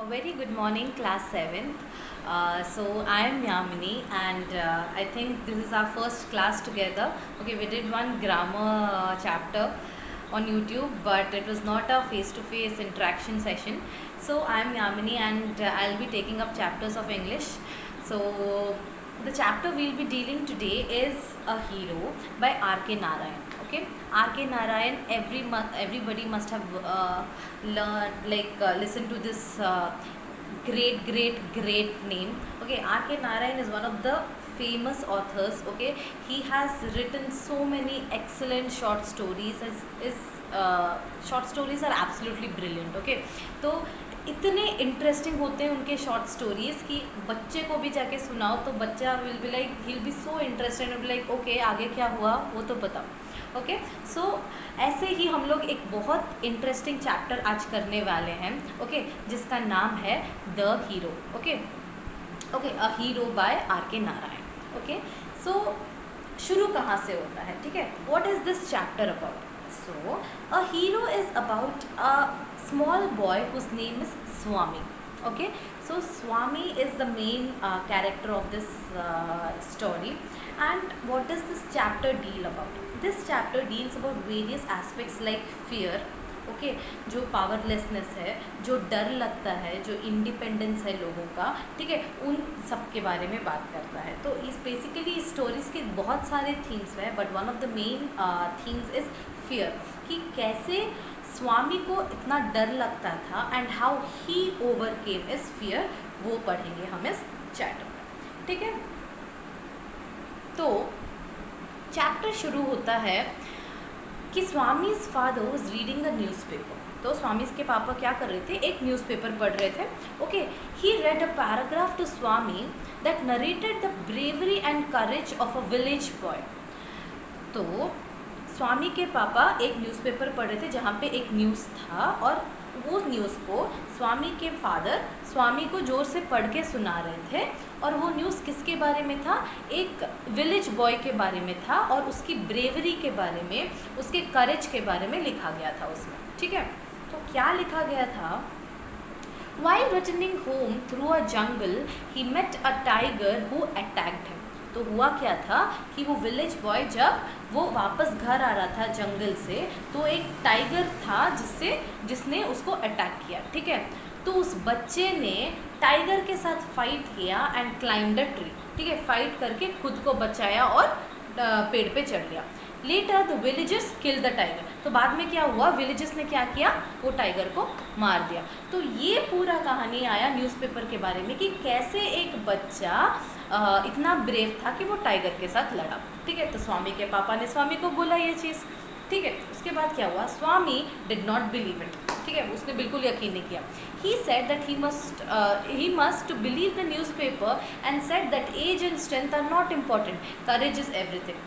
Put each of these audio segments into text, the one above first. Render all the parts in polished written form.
A very good morning, class 7th. So I am Yamini, and I think this is our first class together. Okay, we did one grammar chapter on YouTube, but it was not a face-to-face interaction session. So I am Yamini, and I'll be taking up chapters of English. So the chapter we'll be dealing today is A Hero by R.K. Narayan. Okay, R.K. Narayan. Everybody must have learned, listened to this great name. Okay, R.K. Narayan is one of the famous authors. Okay, he has written so many excellent short stories. His short stories are absolutely brilliant. Okay, तो इतने interesting होते हैं उनके short stories कि बच्चे को भी जाके सुनाओ तो बच्चा will be like he be so interested, will be like okay आगे क्या हुआ वो तो बताओ. ओके, सो ऐसे ही हम लोग एक बहुत इंटरेस्टिंग चैप्टर आज करने वाले हैं. ओके, जिसका नाम है the hero. Okay, a hero by R.K. Narayan. Okay, so शुरू कहाँ से होता है? ठीक है, what is this chapter about? So, a hero is about a small boy whose name is Swami. Okay, so Swami is the main character of this story. And what does this chapter deal about? This chapter deals about various aspects like fear. Okay, जो powerlessness है, जो डर लगता है, जो independence है लोगों का, ठीक है, उन सब के बारे में बात करता है. तो इस बेसिकली स्टोरीज़ के बहुत सारे थीम्स हैं, but one of the main themes is fear, कि कैसे स्वामी को इतना डर लगता था एंड हाउ ही ओवरकेम इस फियर, वो पढ़ेंगे हम इस चैप्टर में. ठीक है, तो चैप्टर शुरू होता है कि Swami's father was reading a newspaper. तो स्वामीज़ के पापा क्या कर रहे थे? एक न्यूज़पेपर पढ़ रहे थे. Okay, he read a paragraph to Swami that narrated the bravery and courage of a village boy. तो स्वामी के पापा एक न्यूज़पेपर पढ़ रहे थे जहाँ पे एक न्यूज़ था, और वो न्यूज़ को स्वामी के फादर स्वामी को ज़ोर से पढ़ के सुना रहे थे. और वो न्यूज़ किसके बारे में था? एक विलेज बॉय के बारे में था, और उसकी ब्रेवरी के बारे में, उसके करेज के बारे में लिखा गया था उसमें. ठीक है, तो क्या लिखा गया था? While returning home through a jungle, he met a tiger who attacked him. तो हुआ क्या था कि वो विलेज बॉय जब वो वापस घर आ रहा था जंगल से, तो एक टाइगर था जिसने उसको अटैक किया. ठीक है, तो उस बच्चे ने टाइगर के साथ फाइट किया एंड क्लाइम्ड अ ट्री. ठीक है, फाइट करके खुद को बचाया और पेड़ पे चढ़ गया. Later the villagers kill the tiger. तो बाद में क्या हुआ? विलेजर्स ने क्या किया? वो टाइगर को मार दिया. तो ये पूरा कहानी आया न्यूज़पेपर के बारे में कि कैसे एक बच्चा इतना ब्रेव था कि वो टाइगर के साथ लड़ा. ठीक है, तो स्वामी के पापा ने स्वामी को बोला ये चीज़. ठीक है, उसके बाद क्या हुआ? Swami did not believe it. ठीक है, उसने बिल्कुल यकीन नहीं किया. He said that he must believe the newspaper and said that age and strength are not important, courage is everything.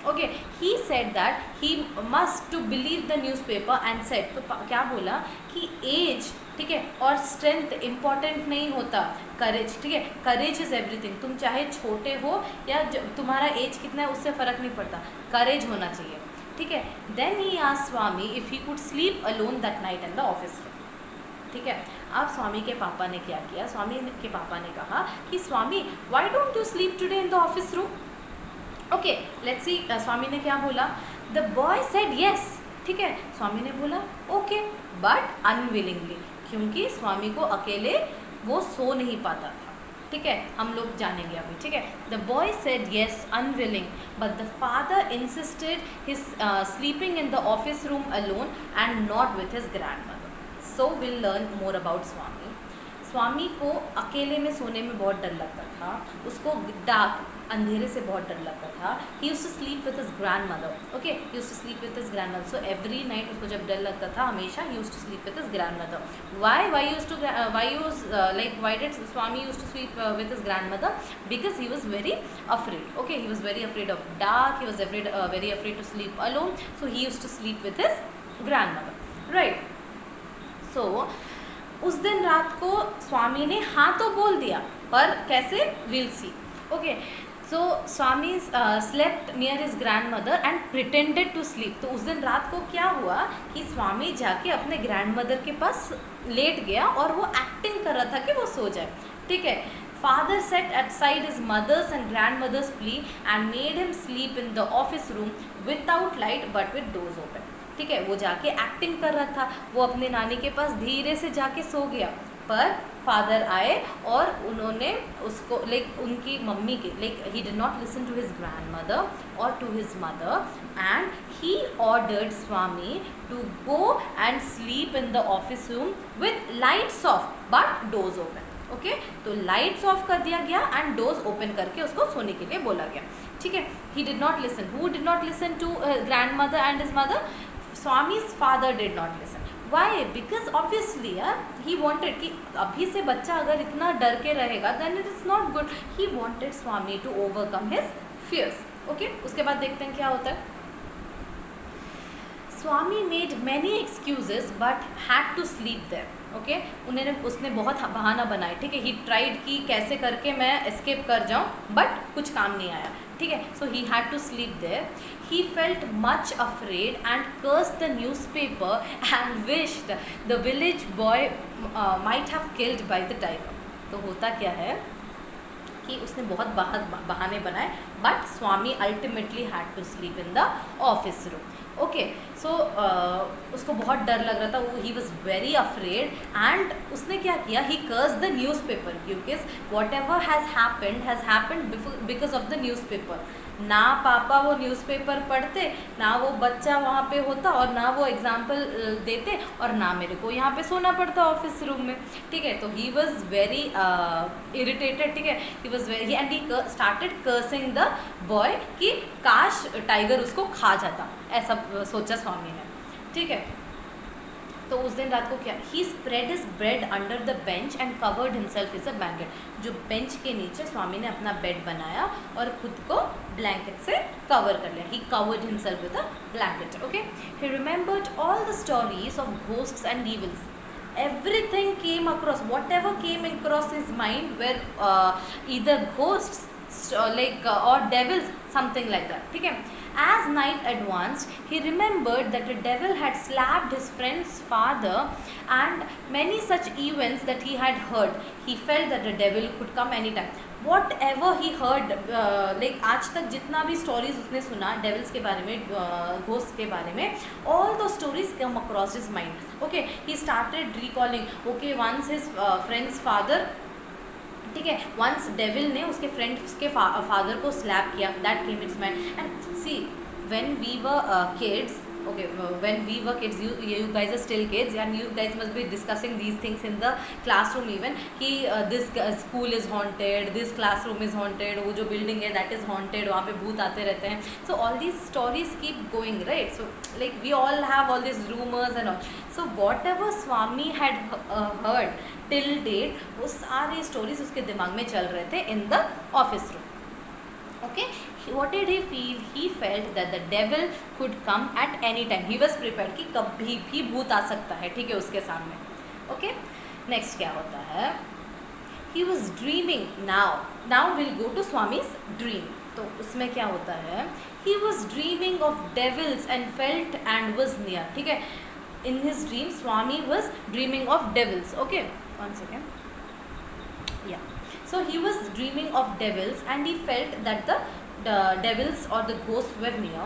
Okay, he said that he must to believe the newspaper and said, तो क्या बोला कि as, ठीक है, और strength important नहीं होता, करेज. ठीक है, करेज इज़ एवरीथिंग. तुम चाहे छोटे हो या तुम्हारा एज कितना है उससे फ़र्क नहीं पड़ता, करेज होना चाहिए. ठीक है, then he asked Swami if he could sleep alone that night in the office. ठीक है, अब स्वामी के पापा ने क्या किया? स्वामी के पापा ने कहा कि Swami why don't you sleep today in the office room. Okay, let's see Swami ने क्या बोला. The boy said yes. ठीक है, स्वामी ने बोला ओके, बट अनविलिंगली, क्योंकि स्वामी को अकेले वो सो नहीं पाता था. ठीक है, हम लोग जानेंगे अभी. ठीक है, the boy said yes unwilling, but the father insisted his sleeping in the office room alone and not with his grandmother. So will learn more about Swami. Swami को अकेले में सोने में बहुत डर लगता था, उसको डार्क, अंधेरे से बहुत डर लगता था. He used to sleep with his grandmother. Okay, he used to sleep with his grandmother. So every night उसको जब डर लगता था हमेशा he used to sleep with his grandmother. Why did Swami used to sleep with his grandmother? Because he was very afraid. Okay, he was very afraid of dark. He was very afraid to sleep alone. So he used to sleep with his grandmother. Right. So उस दिन रात को स्वामी ने हाँ तो बोल दिया, पर कैसे? Will see. Okay, so Swami slept near his grandmother and pretended to sleep. तो उस दिन रात को क्या हुआ कि स्वामी जाके अपने ग्रैंड मदर के पास लेट गया और वो एक्टिंग नहीं कर रहा था कि वो सो जाए, ठीक है. Father sat aside his mother's and grandmother's plea and made him sleep in the office room without light but with doors open. ठीक है, वो जाके एक्टिंग कर रहा था, वो अपने नानी के पास धीरे से जाके सो गया, पर फादर आए और उन्होंने उसको लाइक उनकी मम्मी के like he did not listen to his grandmother और to his mother and he ordered Swami to go and sleep in the office room with lights off but doors open. Okay, तो lights off कर दिया गया and doors open करके उसको सोने के लिए बोला गया, ठीक है. He did not listen. Who did not listen to grandmother and his mother? Swami's father did not listen. Why? Because obviously he wanted कि अभी से बच्चा अगर इतना डर के रहेगा then it is not good. He wanted Swami to overcome his fears. Okay, उसके बाद देखते हैं क्या होता है. Swami made many excuses but had to sleep there. Okay, उसने बहुत बहाना बनाए, ठीक है. ही ट्राइड कि कैसे करके मैं एस्केप कर जाऊँ, बट कुछ काम नहीं आया, ठीक है. So he had to sleep there. He felt much afraid and cursed the newspaper and wished the village boy might have killed by the tiger. तो होता क्या है कि उसने बहुत बहाने बनाए, but Swami ultimately had to sleep in the office room. Okay, so उसको बहुत डर लग रहा था, वो he was very afraid and उसने क्या किया, he curse the newspaper because whatever has happened because of the newspaper. ना पापा वो न्यूज़पेपर पढ़ते, ना वो बच्चा वहाँ पे होता, और ना वो एग्जाम्पल देते, और ना मेरे को यहाँ पे सोना पड़ता ऑफिस रूम में, ठीक है. तो ही वॉज वेरी इरिटेटेड, ठीक है. He was very and he started cursing the boy कि काश टाइगर उसको खा जाता, ऐसा सोचा स्वामी ने, ठीक है. तो उस दिन रात को क्या, he spread his bread under the bench and covered himself is a blanket. जो बेंच के नीचे स्वामी ने अपना बेड बनाया और खुद को ब्लैंकेट से कवर कर लिया. He covered himself with a blanket. Okay, he remembered all the stories of ghosts and devils. Everything came across, whatever came across his mind were either ghosts or devils, something like that, ठीक है. As night advanced, he remembered that a devil had slapped his friend's father and many such events that he had heard. He felt that the devil could come anytime. Whatever he heard, आज तक जितना भी stories उसने सुना devils के बारे में, ghost के बारे में, all those stories come across his mind. Okay, he started recalling. Okay, once his friend's father, ठीक है, वंस डेविल ने उसके फ्रेंड्स के फादर को स्लैप किया, that came its mind. And see when we were kids, okay, when we were kids, you guys are still kids and you guys must be discussing these things in the classroom even कि this school is haunted, this classroom is haunted, वो जो building है that is haunted, वहाँ पे भूत आते रहते हैं. So all these stories keep going, right? So like we all have all these rumors and all. So whatever Swami had heard till date, वो सारे stories उसके दिमाग में चल रहे थे in the office room. Okay, what did he feel? He felt that the devil could come at any time. He was prepared कि कभी भी भूत आ सकता है, ठीक है, उसके सामने. Okay, next क्या होता है? He was dreaming now. Now we'll go to Swami's dream. तो उसमें क्या होता है? He was dreaming of devils and felt and was near. ठीक है, in his dream Swami was dreaming of devils. Okay, one second. Yeah. So he was dreaming of devils and he felt that the devils or the ghosts were near.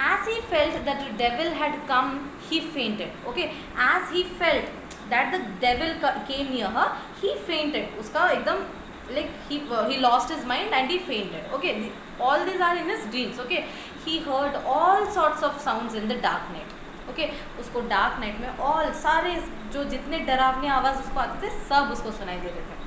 As he felt that the devil had come, he fainted. Okay, as he felt that the devil came near her, he fainted. उसका एकदम like he lost his mind and he fainted. Okay, all these are in his dreams. Okay, he heard all sorts of sounds in the dark night. Okay, उसको dark night में all सारे जो जितने डरावने आवाज़ उसको आते थे सब उसको सुनाई दे रहे थे.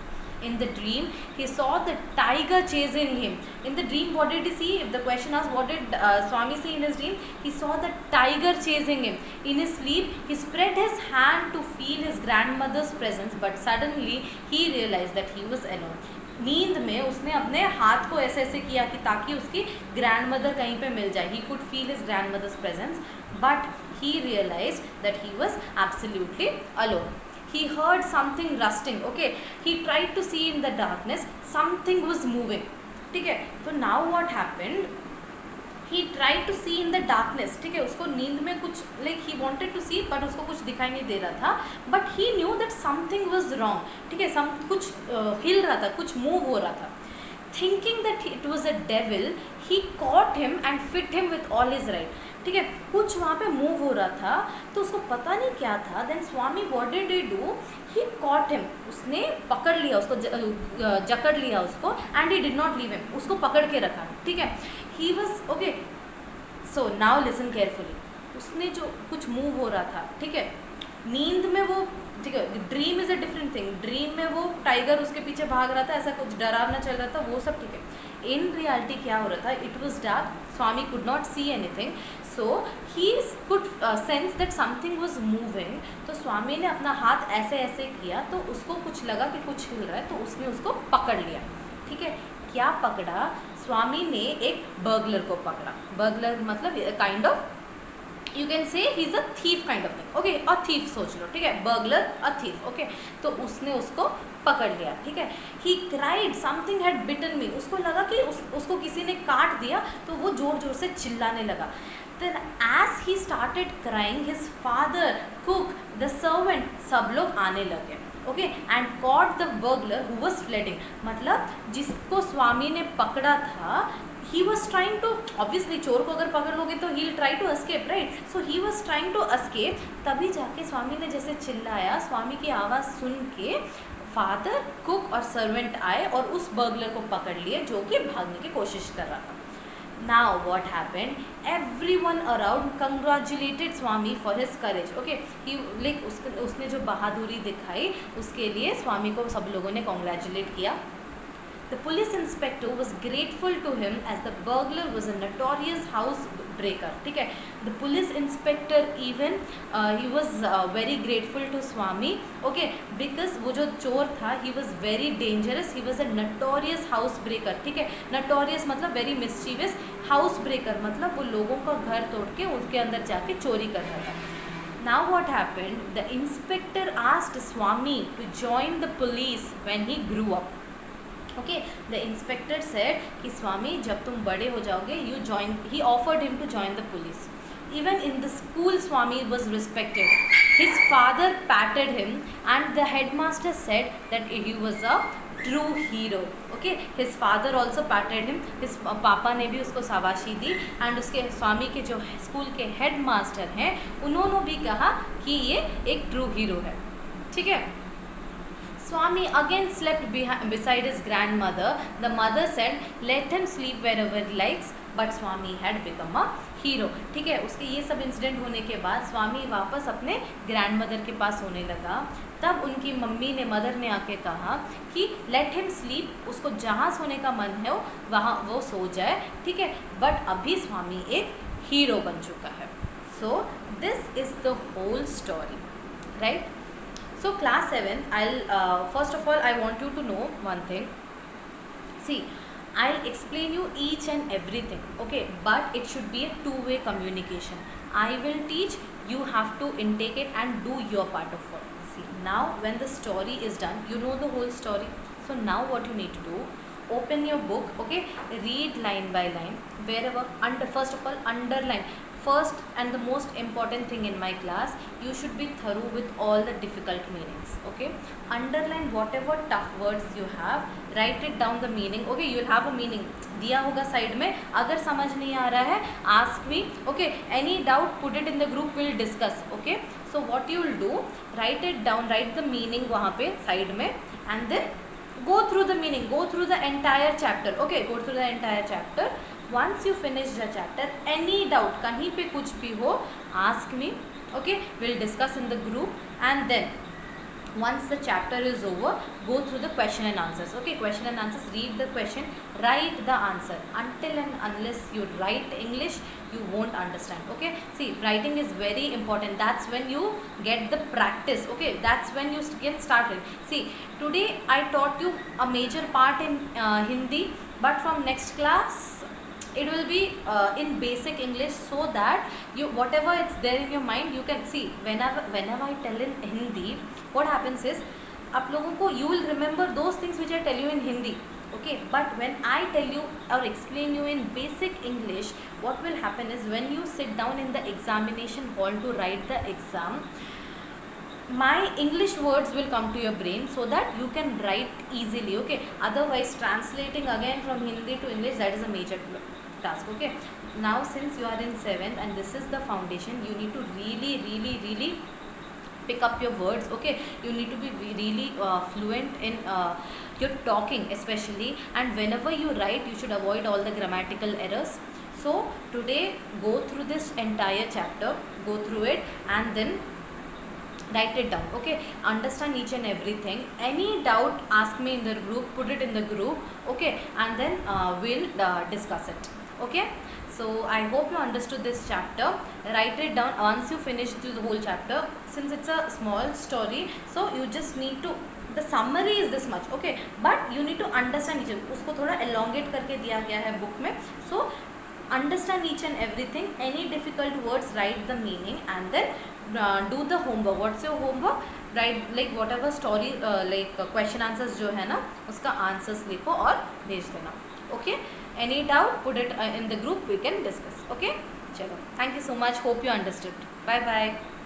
In the dream, he saw the tiger chasing him. In the dream, what did he see? If the question asks, what did Swami see in his dream? He saw the tiger chasing him. In his sleep, he spread his hand to feel his grandmother's presence, but suddenly he realized that he was alone. नींद में उसने अपने हाथ को ऐसे ऐसे किया कि ताकि उसकी ग्रैंडमदर कहीं पे मिल जाए. He could feel his grandmother's presence, but he realized that he was absolutely alone. He heard something rusting. Okay, he tried to see in the darkness. Something was moving. ठीक है, तो now what happened? He try to see in the darkness, ठीक है, उसको नींद में कुछ like he wanted to see but उसको कुछ दिखाई नहीं दे रहा था, but he knew that something was wrong, ठीक है, सम कुछ हिल रहा था, कुछ मूव हो रहा था। Thinking that it was a devil he caught him and fit him with all his right, ठीक है, कुछ वहाँ पे मूव हो रहा था तो उसको पता नहीं क्या था। Then Swami what did he do, he caught him, उसने पकड़ लिया उसको, जकड़ लिया उसको, and he did not leave him, उसको पकड़ के रखा, ठीक है। He was okay, so now listen carefully, उसने जो कुछ मूव हो रहा था, ठीक है, नींद में वो, ठीक है, dream is a different thing, dream में वो टाइगर उसके पीछे भाग रहा था, ऐसा कुछ डरावना चल रहा था, वो सब ठीक है। इन रियलिटी क्या हो रहा था, it was dark, Swami could not see anything, so he could sense that something was moving. तो स्वामी ने अपना हाथ ऐसे ऐसे किया तो उसको कुछ लगा कि कुछ हिल रहा है, तो उसने उसको पकड़ लिया, ठीक है। क्या पकड़ा, स्वामी ने एक बर्गलर को पकड़ा, बर्गलर मतलब kind of you can say he is a thief kind of thing, okay, a thief सोच लो, ठीक है, बर्गलर अ थीफ, ओके। तो उसने उसको पकड़ लिया, ठीक है। ही क्राइड समथिंग हैड बिटन मी, उसको लगा कि उसको किसी ने काट दिया, तो वो ज़ोर ज़ोर से चिल्लाने लगा। Then as he started crying his father, cook, the servant, सब लोग आने लगे, okay, and caught the burglar who was fleeing, मतलब जिसको स्वामी ने पकड़ा था, he was trying to, obviously चोर को अगर पकड़ लोगे तो he'll try to escape, right? So he was trying to escape, तभी जाके स्वामी ने जैसे चिल्लाया, स्वामी की आवाज़ सुन के फादर, कुक और सर्वेंट आए और उस बर्गलर को पकड़ लिए जो कि भागने की कोशिश कर रहा था। Now what happened? Everyone around congratulated Swami for his courage. Okay, he like उसने जो बहादुरी दिखाई उसके लिए स्वामी को सब लोगों ने congratulate किया। The police inspector was grateful to him as the burglar was a notorious house breaker, ठीक है। The police inspector even he was very grateful to Swami, okay, because वो जो चोर था he was very dangerous, he was a notorious house breaker, ठीक है। notorious मतलब very mischievous, house breaker मतलब वो लोगों का घर तोड़ के उसके अंदर जाके चोरी करता था। Now what happened? The inspector asked Swami to join the police when he grew up. Okay, the inspector said कि स्वामी जब तुम बड़े हो जाओगे you join, he offered him to join the police. Even in the school Swami was respected, his father patted him and the headmaster said that he was a true hero, okay. His father also patted him, his पापा ने भी उसको शाबाशी दी, and उसके स्वामी के जो school के head master हैं उन्होंने भी कहा कि ये एक ट्रू हीरो है, ठीक है। Swami again slept beside his grandmother. The mother said, "Let him sleep wherever he likes." But Swami had become a hero. ठीक है, उसके ये सब इंसिडेंट होने के बाद स्वामी वापस अपने ग्रैंडमदर के पास सोने लगा। तब उनकी मम्मी ने, मदर ने आके कहा कि लेट हिम स्लीप, उसको जहाँ सोने का मन है वहाँ वो सो जाए, ठीक है। बट अभी स्वामी एक हीरो बन चुका है। So this is the whole story, right. So class 7, first of all I want you to know one thing. See, I'll explain you each and everything, okay, but it should be a two-way communication. I will teach, you have to intake it and do your part of work. See, now when the story is done, you know the whole story. So now what you need to do, open your book, okay, read line by line, wherever, first of all underline. First and the most important thing in my class, you should be thorough with all the difficult meanings, okay. Underline whatever tough words you have, write it down the meaning, okay. You will have a meaning दिया होगा side में, अगर समझ नहीं आ रहा है ask me, okay. Any doubt, put it in the group, we'll discuss, okay. So what you will do, write it down, write the meaning वहाँ पे साइड में, and then go through the meaning, go through the entire chapter, okay. Go through the entire chapter. Once you finish the chapter, any doubt, कहीं पे कुछ भी हो, ask me, okay. We'll discuss in the group, and then once the chapter is over, go through the question and answers, okay. Question and answers, read the question, write the answer. Until and unless you write English, you won't understand, okay. See, writing is very important. That's when you get the practice, okay. That's when you can start it. See, today I taught you a major part in Hindi, but from next class it will be in basic English, so that you whatever it's there in your mind you can see. Whenever I tell in Hindi, what happens is आप लोगों को you will remember those things which I tell you in Hindi, Okay, but when I tell you or explain you in basic English, what will happen is when you sit down in the examination hall to write the exam, my English words will come to your brain so that you can write easily. Okay, otherwise translating again from Hindi to English, that is a major task. Okay, now since you are in 7th and this is the foundation, you need to really pick up your words. Okay, you need to be really fluent in your talking especially, and whenever you write you should avoid all the grammatical errors. So today go through this entire chapter, go through it and then write it down. Okay, understand each and everything. Any doubt, ask me in the group, put it in the group. Okay, and then we'll discuss it. Okay, so I hope you understood this chapter. Write it down once you finish through the whole chapter. Since it's a small story, so you just need to, the summary is this much. Okay, but you need to understand each, उसको थोड़ा elongate करके दिया गया है book में. So understand each and everything. Any difficult words, write the meaning and then do the homework. What's your homework? Write like whatever story like question answers जो है ना, उसका answers लिखो और भेज देना. Okay, any doubt, put it in the group, we can discuss. Okay, चलो, thank you so much, hope you understood. Bye bye.